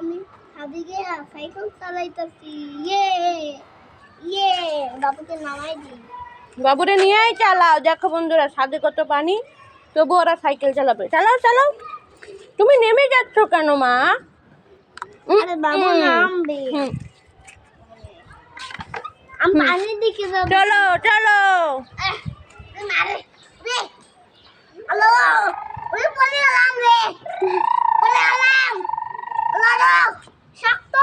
আমি আদিকে সাইকেল চালাইতেছি। ইয়ে ইয়ে বাবুকে নামাই দিই। বাবুরে নিয়েই চালাও। দেখো বন্ধুরা, ছাদে কত পানি, তবু ওরা সাইকেল চালাবে। চালাও চালাও। তুমি নেমে যাচ্ছ কেন মা? আরে বাবু নামবে। আমি পানির দিকে যাব। চলো চলো। মারে রে। হ্যালো, ওই পড়ে গেলাম রে। পড়ে গেলাম। লাগো শক্ত।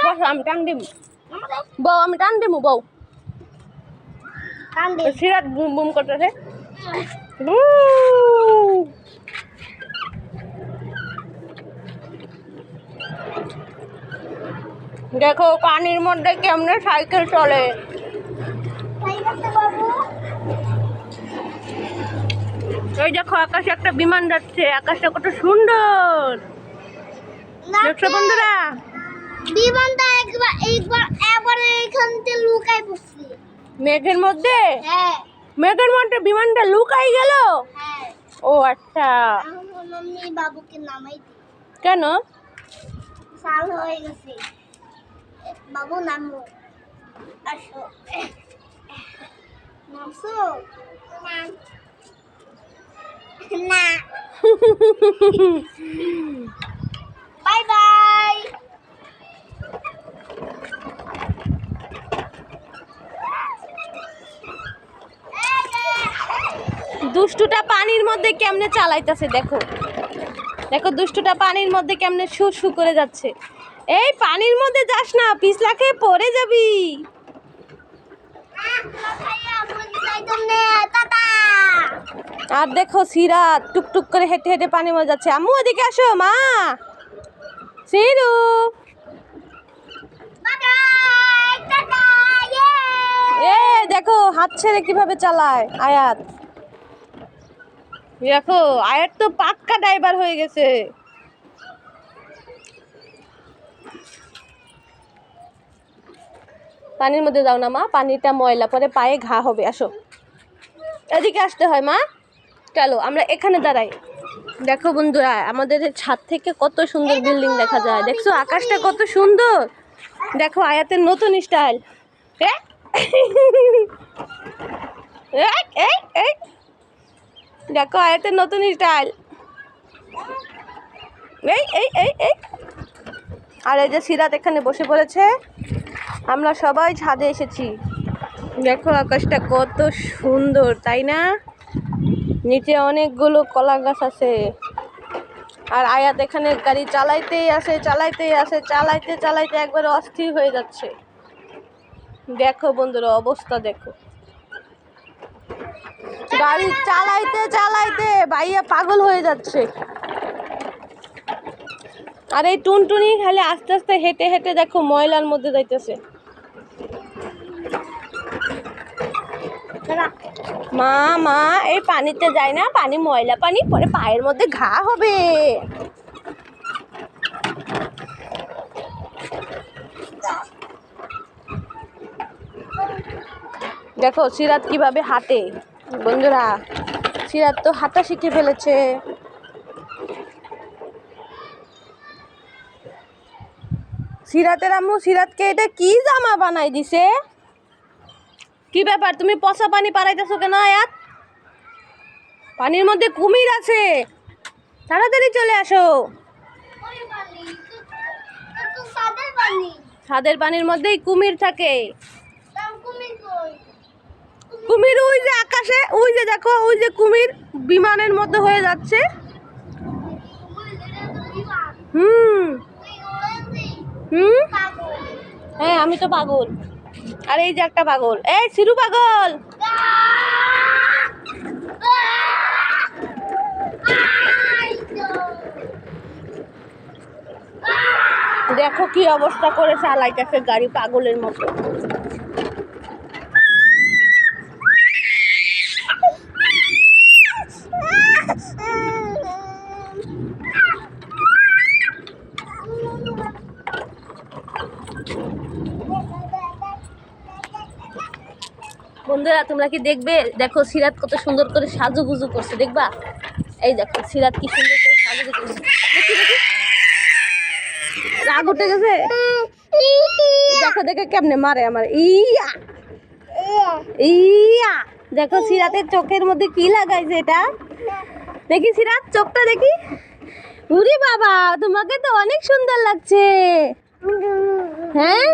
বস, আমি টান দিম। বউ, আমি টান দিমু বউ। টান দে। সিরাত বুম বুম করতেছে। দেখো পানির মধ্যে কেমনে সাইকেল চলে। ঠিক আছে বাবু। ওই দেখো আকাশে একটা বিমান যাচ্ছে। আকাশটা কত সুন্দর, দেখছো বন্ধুরা? বিমানটা একবার এখান থেকে লুকাই পড়ছে। মেঘের মধ্যে? হ্যাঁ মেঘের মধ্যে বিমানটা লুকাই গেল। হ্যাঁ। ও আচ্ছা। এখন আমি বাবুকে নামাই দিই। কেন? সাল হয়ে গেছে। বাবু নামো। আসো। নামছো? না। Bye bye. দুষ্টুটা পানির মধ্যে কেমনে চালাইতেছে দেখো। দেখো দুষ্টুটা পানির মধ্যে কেমনে শু শু করে যাচ্ছে। এই পানির মধ্যে যাস না, পিছলা খেয়ে পড়ে যাবি। আর দেখো সিরাত টুকটুক করে হেঁটে হেঁটে পানির মধ্যে যাচ্ছে। আম্মু ওদিকে আসো মা। সিরু, এ দেখো হাত ছেড়ে কিভাবে চালায় আয়াত। দেখো আয়াত তো পাক্কা ড্রাইভার হয়ে গেছে। পানির মধ্যে যাও না মা, পানিটা ময়লা, পরে পায়ে ঘা হবে। আসো, এদিকে আসতে হয় মা। চলো আমরা এখানে দাঁড়াই। দেখো বন্ধুরা, আমাদের ছাদ থেকে কত সুন্দর বিল্ডিং দেখা যায়। দেখছো আকাশটা কত সুন্দর। দেখো আয়াতের নতুন স্টাইল। দেখো আয়াতের নতুন স্টাইল। এই এই এই এই আর এই যে সিরাত এখানে বসে পড়েছে। আমরা সবাই ছাদে এসেছি। দেখো আকাশটা কত সুন্দর, তাই না? নিচে অনেকগুলো কলা গাছ আছে। আর আয়াত এখানে গাড়ি চালাইতেই আসে, চালাইতেই আসে, চালাইতে চালাইতে একবার অস্থির হয়ে যাচ্ছে। দেখো বন্ধুরা, অবস্থা দেখো। গাড়ি চালাইতে চালাইতে ভাইয়া পাগল হয়ে যাচ্ছে। আর এই টুনটুনি খালি আস্তে আস্তে হেঁটে হেঁটে দেখো ময়লার মধ্যে যাইতেছে। মা মা, এই পানিতে যায় না, পানি ময়লা পানি, পরে পায়ের মধ্যে ঘা হবে। দেখো সিরাত কিভাবে হাঁটে বন্ধুরা। সিরাত তো হাঁটা শিখে ফেলেছে। সিরাতের আম্মু সিরাতকে এটা কি জামা বানাই দিছে? কি ব্যাপার, তুমি পচা পানি পারাইতেছো কেন আয়াত? পানির মধ্যে কুমির আছে, তাড়াতাড়ি চলে আসো। ছাদের পানির মধ্যেই কুমির থাকে। কুমির ওই যে আকাশে, ওই যে দেখো, ওই যে কুমির বিমানের মধ্যে হয়ে যাচ্ছে। হুম হুম, হ্যাঁ আমি তো পাগল। আর এই যে একটা পাগল, এই সিরু পাগল। দেখো কি অবস্থা করে চালাইতেছে গাড়ি পাগলের মতো। বন্ধুরা তোমরা কি দেখবে? দেখো সিরাত কত সুন্দর করে সাজুগুজু করছে, দেখবা? এই দেখো সিরাত কি সুন্দর করে দেখি দেখি রাগ উঠে গেছে। দেখো দেখে কেমনে মারে আমার। ইয়া ইয়া দেখো সিরাতের চোখের মধ্যে কি লাগাইছে এটা। দেখি সিরাত চোখটা দেখি। উরি বাবা, তোমাকে তো অনেক সুন্দর লাগছে। হ্যাঁ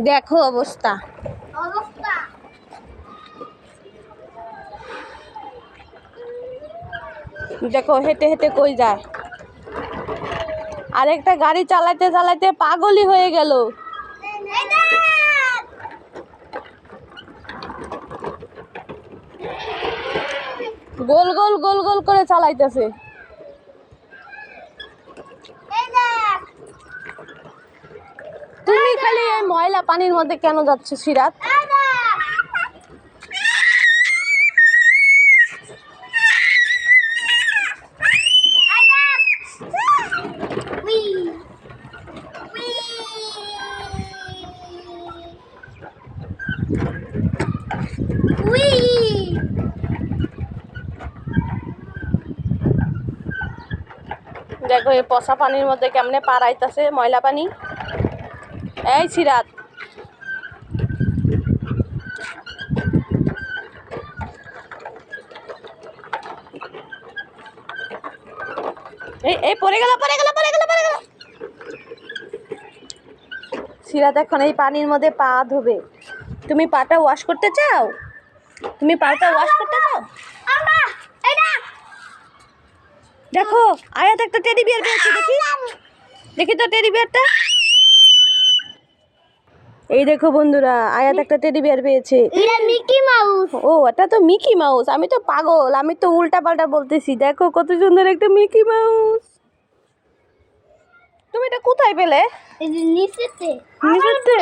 দেখো অবস্থা। অবস্থা দেখো হেঁটে হেঁটে কই যায়। আরেকটা গাড়ি চালাতে চালাতে পাগলই হয়ে গেল। গোল গোল গোল গোল করে চালাইতেছে। তুমি খালি এই ময়লা পানির মধ্যে কেন যাচ্ছ সিরাত? দেখো এই পচা পানির মধ্যে কেমনে পার আইতাছে ময়লা পানি। এই সিরাত এই পড়ে গেল পড়ে গেল পড়ে গেল পড়ে গেল। সিরাত এখন এই পানির মধ্যে পা ধোবে। তুমি পাটা ওয়াশ করতে চাও? তুমি পাটা ওয়াশ করতে চাও? দেখো আয়াত একটা টেডি বিয়ার পেয়েছে। দেখি দেখি তো টেডি বিয়ারটা। এই দেখো বন্ধুরা, আয়াত একটা টেডি বিয়ার পেয়েছে। এটা মিকি মাউস। ও এটা তো মিকি মাউস। আমি তো পাগল, আমি তো উল্টা পাল্টা বলতেছি। দেখো কত সুন্দর একটা মিকি মাউস। তুমি এটা কোথায় পেলে? এই যে নিচেতে নিচেতে?